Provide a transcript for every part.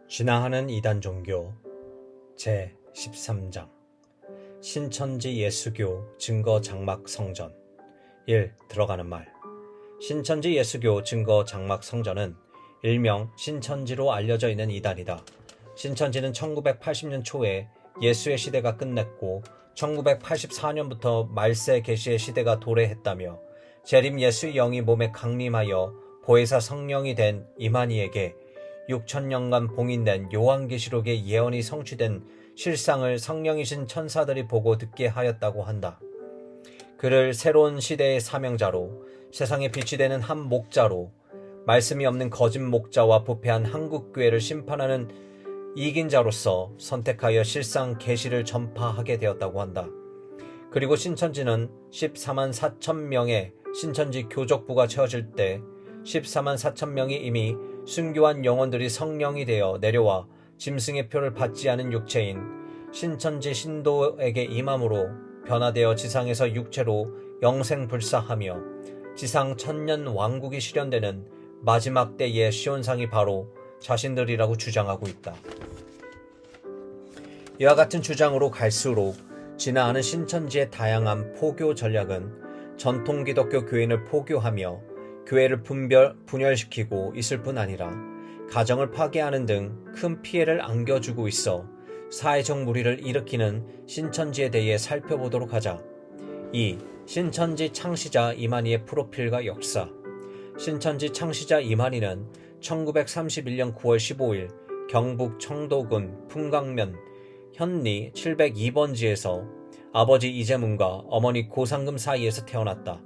진화하는 이단 종교 제 13장 신천지 예수교 증거 장막 성전 1. 들어가는 말 신천지 예수교 증거 장막 성전은 일명 신천지로 알려져 있는 이단이다. 신천지는 1980년 초에 예수의 시대가 끝냈고 1984년부터 말세 계시의 시대가 도래했다며 재림 예수의 영이 몸에 강림하여 보혜사 성령이 된 이만희에게 6천년간 봉인된 요한계시록의 예언이 성취된 실상을 성령이신 천사들이 보고 듣게 하였다고 한다. 그를 새로운 시대의 사명자로, 세상에 빛이 되는 한 목자로, 말씀이 없는 거짓 목자와 부패한 한국교회를 심판하는 이긴 자로서 선택하여 실상 계시를 전파하게 되었다고 한다. 그리고 신천지는 14만 4천 명의 신천지 교족부가 채워질 때 14만 4천 명이 이미 순교한 영혼들이 성령이 되어 내려와 짐승의 표를 받지 않은 육체인 신천지 신도에게 임함으로 변화되어 지상에서 육체로 영생불사하며 지상 천년 왕국이 실현되는 마지막 때의 시온상이 바로 자신들이라고 주장하고 있다. 이와 같은 주장으로 갈수록 진화하는 신천지의 다양한 포교 전략은 전통 기독교 교인을 포교하며 교회를 분열시키고 있을 뿐 아니라 가정을 파괴하는 등 큰 피해를 안겨주고 있어 사회적 무리를 일으키는 신천지에 대해 살펴보도록 하자. 2. 신천지 창시자 이만희의 프로필과 역사. 신천지 창시자 이만희는 1931년 9월 15일 경북 청도군 풍강면 현리 702번지에서 아버지 이재문과 어머니 고상금 사이에서 태어났다.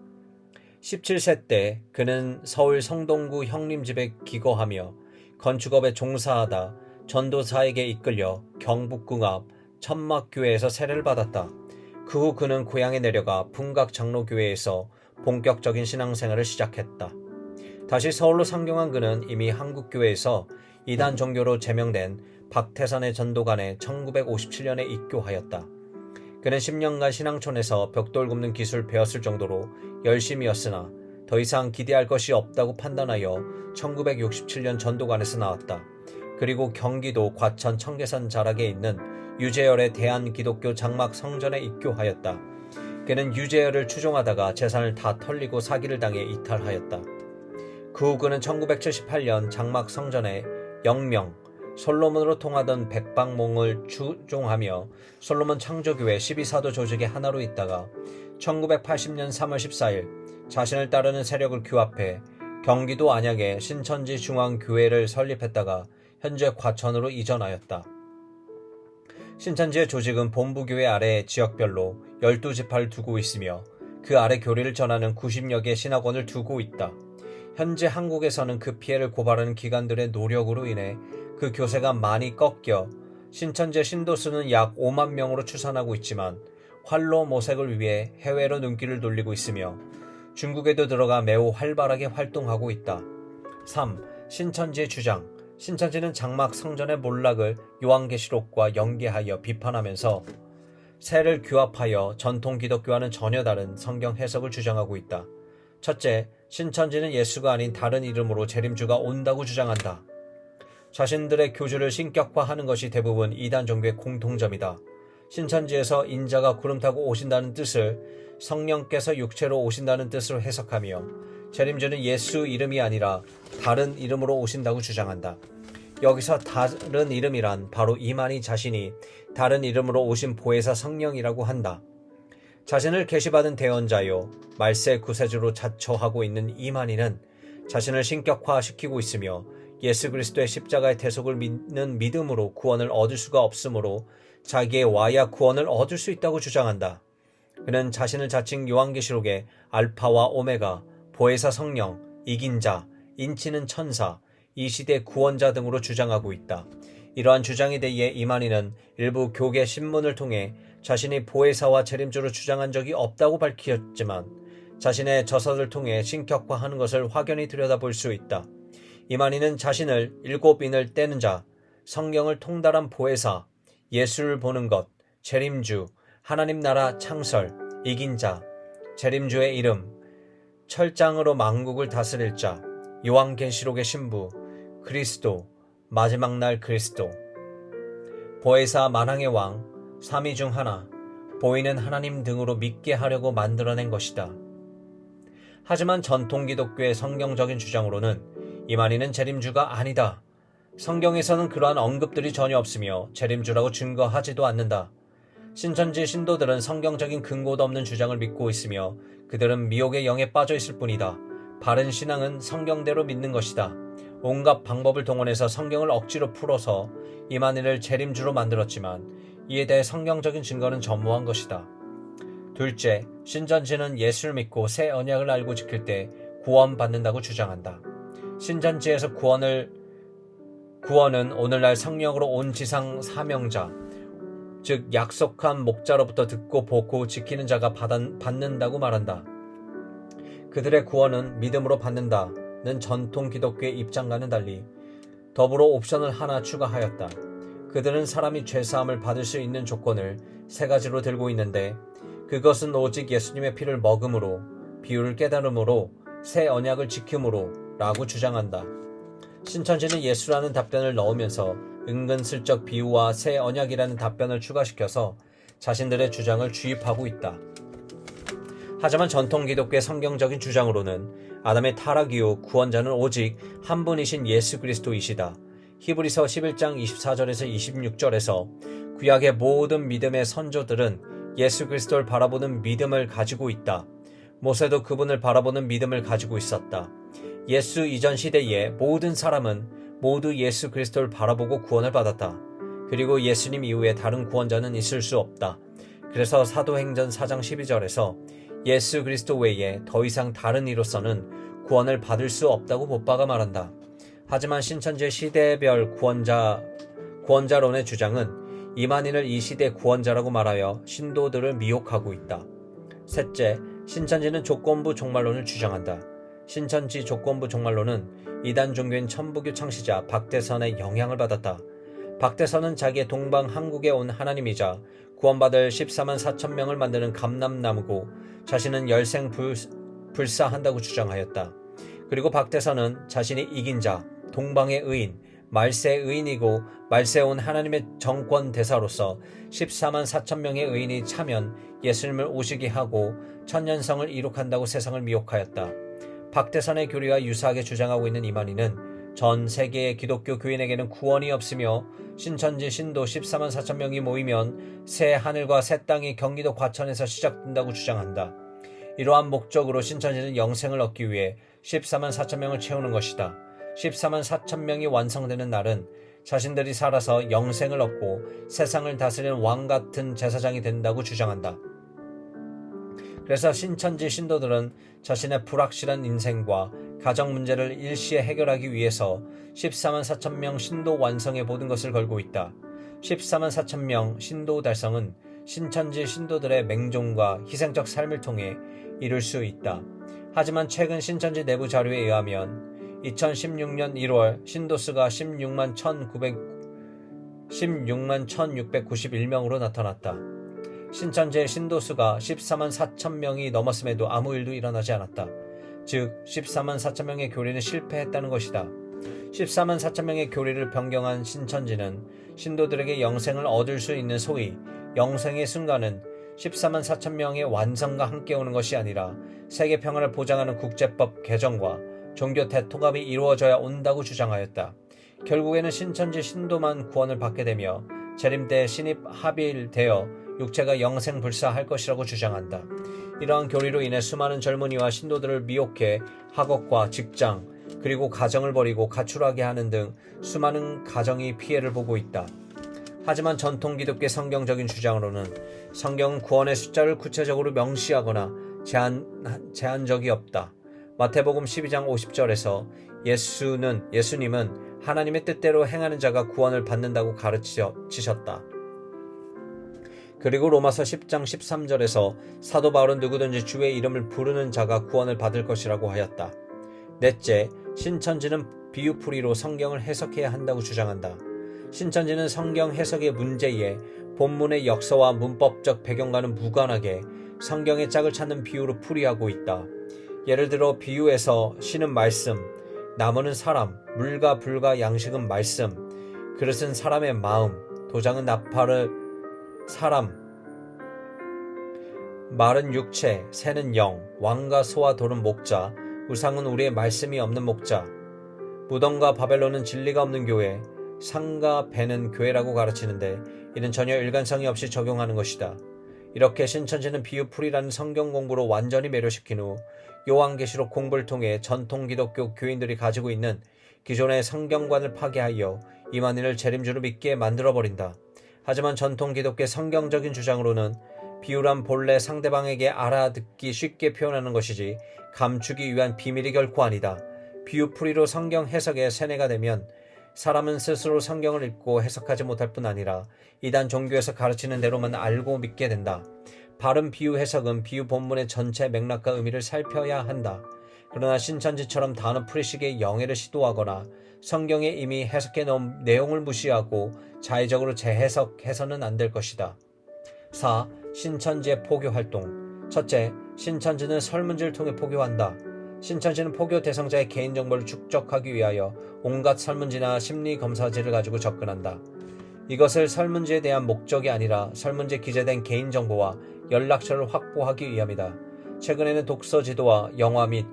17세 때 그는 서울 성동구 형님집에 기거하며 건축업에 종사하다 전도사에게 이끌려 경북궁 앞 천막교회에서 세례를 받았다. 그 후 그는 고향에 내려가 풍각장로교회에서 본격적인 신앙생활을 시작했다. 다시 서울로 상경한 그는 이미 한국교회에서 이단 종교로 제명된 박태선의 전도관에 1957년에 입교하였다. 그는 10년간 신앙촌에서 벽돌 굽는 기술 배웠을 정도로 열심이었으나 더 이상 기대할 것이 없다고 판단하여 1967년 전도관에서 나왔다. 그리고 경기도 과천 청계산 자락에 있는 유재열의 대한기독교 장막 성전에 입교하였다. 그는 유재열을 추종하다가 재산을 다 털리고 사기를 당해 이탈하였다. 그 후 그는 1978년 장막 성전에 영명, 솔로몬으로 통하던 백방몽을 추종하며 솔로몬 창조교회 12사도 조직의 하나로 있다가 1980년 3월 14일 자신을 따르는 세력을 규합해 경기도 안양에 신천지 중앙교회를 설립했다가 현재 과천으로 이전하였다. 신천지의 조직은 본부교회 아래 지역별로 12지파를 두고 있으며 그 아래 교리를 전하는 90여 개 신학원을 두고 있다. 현재 한국에서는 그 피해를 고발하는 기관들의 노력으로 인해 그 교세가 많이 꺾여 신천지의 신도수는 약 5만 명으로 추산하고 있지만 활로 모색을 위해 해외로 눈길을 돌리고 있으며 중국에도 들어가 매우 활발하게 활동하고 있다. 3. 신천지의 주장. 신천지는 장막 성전의 몰락을 요한계시록과 연계하여 비판하면서 세를 규합하여 전통 기독교와는 전혀 다른 성경 해석을 주장하고 있다. 첫째, 신천지는 예수가 아닌 다른 이름으로 재림주가 온다고 주장한다. 자신들의 교주를 신격화하는 것이 대부분 이단 종교의 공통점이다. 신천지에서 인자가 구름 타고 오신다는 뜻을 성령께서 육체로 오신다는 뜻으로 해석하며 재림주는 예수 이름이 아니라 다른 이름으로 오신다고 주장한다. 여기서 다른 이름이란 바로 이만희 자신이 다른 이름으로 오신 보혜사 성령이라고 한다. 자신을 계시받은 대언자요 말세 구세주로 자처하고 있는 이만희는 자신을 신격화시키고 있으며 예수 그리스도의 십자가의 대속을 믿는 믿음으로 구원을 얻을 수가 없으므로 자기의 와야 구원을 얻을 수 있다고 주장한다. 그는 자신을 자칭 요한계시록의 알파와 오메가, 보혜사 성령, 이긴 자, 인치는 천사, 이 시대 구원자 등으로 주장하고 있다. 이러한 주장에 대해 이만희는 일부 교계 신문을 통해 자신이 보혜사와 재림주로 주장한 적이 없다고 밝혔지만 자신의 저서를 통해 신격화하는 것을 확연히 들여다볼 수 있다. 이만희는 자신을 7인을 떼는 자, 성경을 통달한 보혜사, 예수를 보는 것, 재림주, 하나님 나라 창설, 이긴 자, 재림주의 이름, 철장으로 만국을 다스릴 자, 요한계시록의 신부, 그리스도, 마지막 날 그리스도, 보혜사 만왕의 왕, 삼위 중 하나, 보이는 하나님 등으로 믿게 하려고 만들어낸 것이다. 하지만 전통 기독교의 성경적인 주장으로는 이만희는 재림주가 아니다. 성경에서는 그러한 언급들이 전혀 없으며 재림주라고 증거하지도 않는다. 신천지 신도들은 성경적인 근거도 없는 주장을 믿고 있으며 그들은 미혹의 영에 빠져 있을 뿐이다. 바른 신앙은 성경대로 믿는 것이다. 온갖 방법을 동원해서 성경을 억지로 풀어서 이만희를 재림주로 만들었지만 이에 대해 성경적인 증거는 전무한 것이다. 둘째, 신천지는 예수를 믿고 새 언약을 알고 지킬 때 구원받는다고 주장한다. 신천지에서 구원은 오늘날 성령으로 온 지상 사명자, 즉 약속한 목자로부터 듣고 보고 지키는 자가 받는다고 말한다. 그들의 구원은 믿음으로 받는다는 전통 기독교의 입장과는 달리 더불어 옵션을 하나 추가하였다. 그들은 사람이 죄사함을 받을 수 있는 조건을 세 가지로 들고 있는데 그것은 오직 예수님의 피를 먹음으로, 비유를 깨달음으로, 새 언약을 지킴으로 라고 주장한다. 신천지는 예수라는 답변을 넣으면서 은근슬쩍 비유와 새 언약이라는 답변을 추가시켜서 자신들의 주장을 주입하고 있다. 하지만 전통 기독교의 성경적인 주장으로는 아담의 타락 이후 구원자는 오직 한 분이신 예수 그리스도이시다. 히브리서 11장 24절에서 26절에서 구약의 모든 믿음의 선조들은 예수 그리스도를 바라보는 믿음을 가지고 있다. 모세도 그분을 바라보는 믿음을 가지고 있었다. 예수 이전 시대에 모든 사람은 모두 예수 그리스도를 바라보고 구원을 받았다. 그리고 예수님 이후에 다른 구원자는 있을 수 없다. 그래서 사도행전 4장 12절에서 예수 그리스도 외에 더 이상 다른 이로서는 구원을 받을 수 없다고 못박아 말한다. 하지만 신천지의 시대별 구원자론의 주장은 이만희를 이 시대 구원자라고 말하여 신도들을 미혹하고 있다. 셋째, 신천지는 조건부 종말론을 주장한다. 신천지 조건부 종말론은 이단 종교인 천부교 창시자 박대선의 영향을 받았다. 박대선은 자기의 동방 한국에 온 하나님이자 구원받을 14만 4천 명을 만드는 감람나무고 자신은 열생 불사한다고 주장하였다. 그리고 박대선은 자신이 이긴 자, 동방의 의인, 말세의 의인이고 말세에 온 하나님의 정권 대사로서 14만 4천 명의 의인이 차면 예수님을 오시게 하고 천년성을 이룩한다고 세상을 미혹하였다. 박대선의 교리와 유사하게 주장하고 있는 이만희는 전 세계의 기독교 교인에게는 구원이 없으며 신천지 신도 14만 4천 명이 모이면 새 하늘과 새 땅이 경기도 과천에서 시작된다고 주장한다. 이러한 목적으로 신천지는 영생을 얻기 위해 14만 4천 명을 채우는 것이다. 14만 4천 명이 완성되는 날은 자신들이 살아서 영생을 얻고 세상을 다스리는 왕 같은 제사장이 된다고 주장한다. 그래서 신천지 신도들은 자신의 불확실한 인생과 가정 문제를 일시에 해결하기 위해서 14만 4천 명 신도 완성의 모든 것을 걸고 있다. 14만 4천 명 신도 달성은 신천지 신도들의 맹종과 희생적 삶을 통해 이룰 수 있다. 하지만 최근 신천지 내부 자료에 의하면 2016년 1월 신도수가 16만 1,691명으로 나타났다. 신천지의 신도수가 14만 4천 명이 넘었음에도 아무 일도 일어나지 않았다. 즉 14만 4천 명의 교리는 실패했다는 것이다. 14만 4천 명의 교리를 변경한 신천지는 신도들에게 영생을 얻을 수 있는 소위 영생의 순간은 14만 4천 명의 완성과 함께 오는 것이 아니라 세계 평화를 보장하는 국제법 개정과 종교 대통합이 이루어져야 온다고 주장하였다. 결국에는 신천지 신도만 구원을 받게 되며 재림 때 신입 합일되어 육체가 영생불사할 것이라고 주장한다. 이러한 교리로 인해 수많은 젊은이와 신도들을 미혹해 학업과 직장 그리고 가정을 버리고 가출하게 하는 등 수많은 가정이 피해를 보고 있다. 하지만 전통 기독교 성경적인 주장으로는 성경은 구원의 숫자를 구체적으로 명시하거나 제한적이 없다. 마태복음 12장 50절에서 예수님은 하나님의 뜻대로 행하는 자가 구원을 받는다고 가르치셨다. 그리고 로마서 10장 13절에서 사도 바울은 누구든지 주의 이름을 부르는 자가 구원을 받을 것이라고 하였다. 넷째, 신천지는 비유풀이로 성경을 해석해야 한다고 주장한다. 신천지는 성경 해석의 문제에 본문의 역사와 문법적 배경과는 무관하게 성경의 짝을 찾는 비유로 풀이하고 있다. 예를 들어 비유에서 신은 말씀, 나무는 사람, 물과 불과 양식은 말씀, 그릇은 사람의 마음, 도장은 나팔을 사람, 말은 육체, 새는 영, 왕과 소와 돌은 목자, 우상은 우리의 말씀이 없는 목자. 무덤과 바벨론은 진리가 없는 교회, 상과 배는 교회라고 가르치는데 이는 전혀 일관성이 없이 적용하는 것이다. 이렇게 신천지는 비유풀이라는 성경 공부로 완전히 매료시킨 후 요한계시록 공부를 통해 전통 기독교 교인들이 가지고 있는 기존의 성경관을 파괴하여 이만희를 재림주로 믿게 만들어버린다. 하지만 전통 기독교의 성경적인 주장으로는 비유란 본래 상대방에게 알아듣기 쉽게 표현하는 것이지 감추기 위한 비밀이 결코 아니다. 비유풀이로 성경 해석에 세뇌가 되면 사람은 스스로 성경을 읽고 해석하지 못할 뿐 아니라 이단 종교에서 가르치는 대로만 알고 믿게 된다. 바른 비유 해석은 비유 본문의 전체 맥락과 의미를 살펴야 한다. 그러나 신천지처럼 단어 풀이식의 영해를 시도하거나 성경에 이미 해석해 놓은 내용을 무시하고 자의적으로 재해석해서는 안 될 것이다. 4. 신천지의 포교 활동. 첫째, 신천지는 설문지를 통해 포교한다. 신천지는 포교 대상자의 개인정보를 축적하기 위하여 온갖 설문지나 심리검사지를 가지고 접근한다. 이것을 설문지에 대한 목적이 아니라 설문지에 기재된 개인정보와 연락처를 확보하기 위함이다. 최근에는 독서지도와 영화 및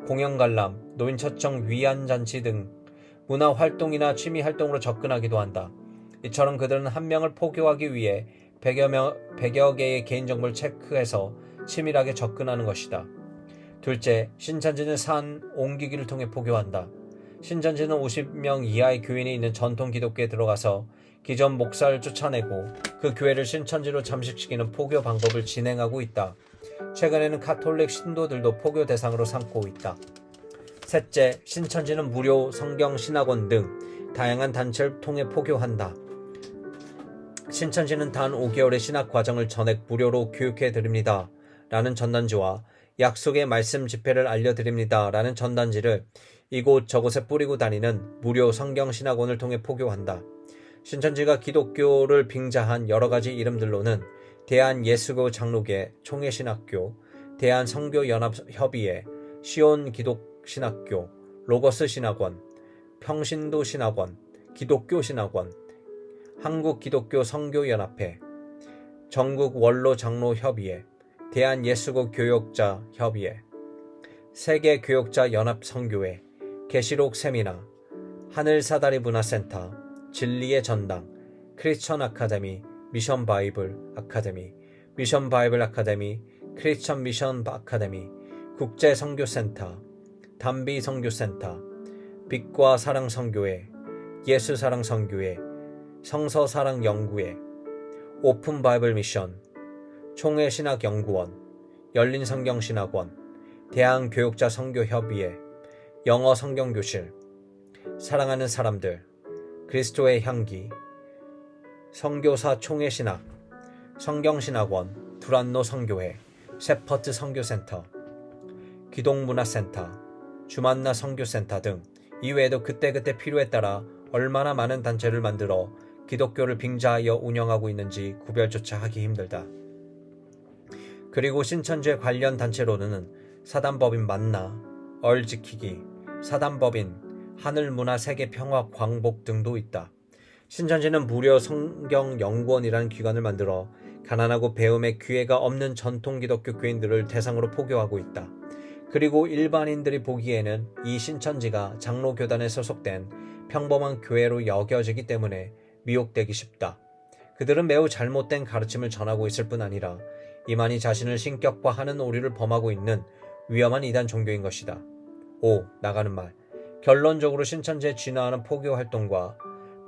공연관람, 노인초청 위안잔치 등 문화활동이나 취미활동으로 접근하기도 한다. 이처럼 그들은 한 명을 포교하기 위해 100여 개의 개인정보를 체크해서 치밀하게 접근하는 것이다. 둘째, 신천지는 산 옮기기를 통해 포교한다. 신천지는 50명 이하의 교인이 있는 전통 기독교에 들어가서 기존 목사를 쫓아내고 그 교회를 신천지로 잠식시키는 포교 방법을 진행하고 있다. 최근에는 카톨릭 신도들도 포교 대상으로 삼고 있다. 셋째, 신천지는 무료 성경 신학원 등 다양한 단체를 통해 포교한다. 신천지는 단 5개월의 신학 과정을 전액 무료로 교육해 드립니다. 라는 전단지와 약속의 말씀 집회를 알려드립니다. 라는 전단지를 이곳저곳에 뿌리고 다니는 무료 성경 신학원을 통해 포교한다. 신천지가 기독교를 빙자한 여러가지 이름들로는 대한예수교 장로계 총회신학교, 대한성교연합협의회, 시온기독신학교, 로거스신학원, 평신도신학원, 기독교신학원, 한국기독교선교연합회, 전국원로장로협의회, 대한예수교 교역자협의회, 세계교역자연합선교회, 계시록 세미나, 하늘사다리 문화센터, 진리의 전당, 크리스천 아카데미, 미션 바이블 아카데미, 크리스천 미션 아카데미, 국제선교센터, 담비선교센터, 빛과 사랑 선교회, 예수사랑 선교회, 성서사랑 연구회, 오픈 바이블 미션, 총회신학연구원, 열린성경신학원, 대한교역자 선교협의회, 영어 성경교실, 사랑하는 사람들, 그리스도의 향기, 선교사 총회신학, 성경신학원, 두란노 선교회, 세퍼트 선교센터, 기독문화센터, 주만나 선교센터 등 이외에도 그때그때 필요에 따라 얼마나 많은 단체를 만들어 기독교를 빙자하여 운영하고 있는지 구별조차 하기 힘들다. 그리고 신천지의 관련 단체로는 사단법인 만나, 얼지키기, 사단법인, 하늘문화세계평화광복 등도 있다. 신천지는 무료 성경연구원이라는 기관을 만들어 가난하고 배움에 기회가 없는 전통 기독교 교인들을 대상으로 포교하고 있다. 그리고 일반인들이 보기에는 이 신천지가 장로교단에 소속된 평범한 교회로 여겨지기 때문에 미혹되기 쉽다. 그들은 매우 잘못된 가르침을 전하고 있을 뿐 아니라 이만희 자신을 신격화하는 오류를 범하고 있는 위험한 이단 종교인 것이다. 5. 나가는 말. 결론적으로 신천지에 진화하는 포교 활동과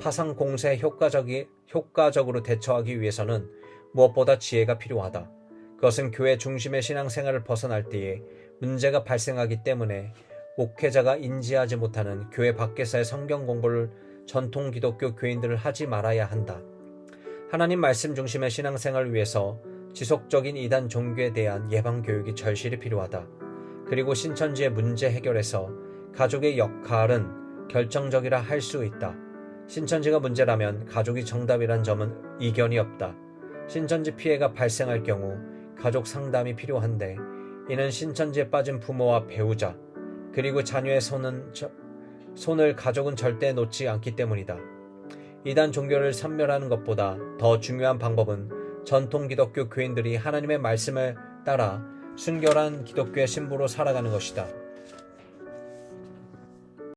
파상 공세에 효과적으로 대처하기 위해서는 무엇보다 지혜가 필요하다. 그것은 교회 중심의 신앙생활을 벗어날 때에 문제가 발생하기 때문에 목회자가 인지하지 못하는 교회 밖에서의 성경 공부를 전통 기독교 교인들을 하지 말아야 한다. 하나님 말씀 중심의 신앙생활을 위해서 지속적인 이단 종교에 대한 예방 교육이 절실히 필요하다. 그리고 신천지의 문제 해결에서 가족의 역할은 결정적이라 할 수 있다. 신천지가 문제라면 가족이 정답이란 점은 이견이 없다. 신천지 피해가 발생할 경우 가족 상담이 필요한데 이는 신천지에 빠진 부모와 배우자 그리고 자녀의 손은 손을 가족은 절대 놓지 않기 때문이다. 이단 종교를 섬멸하는 것보다 더 중요한 방법은 전통 기독교 교인들이 하나님의 말씀을 따라 순결한 기독교의 신부로 살아가는 것이다.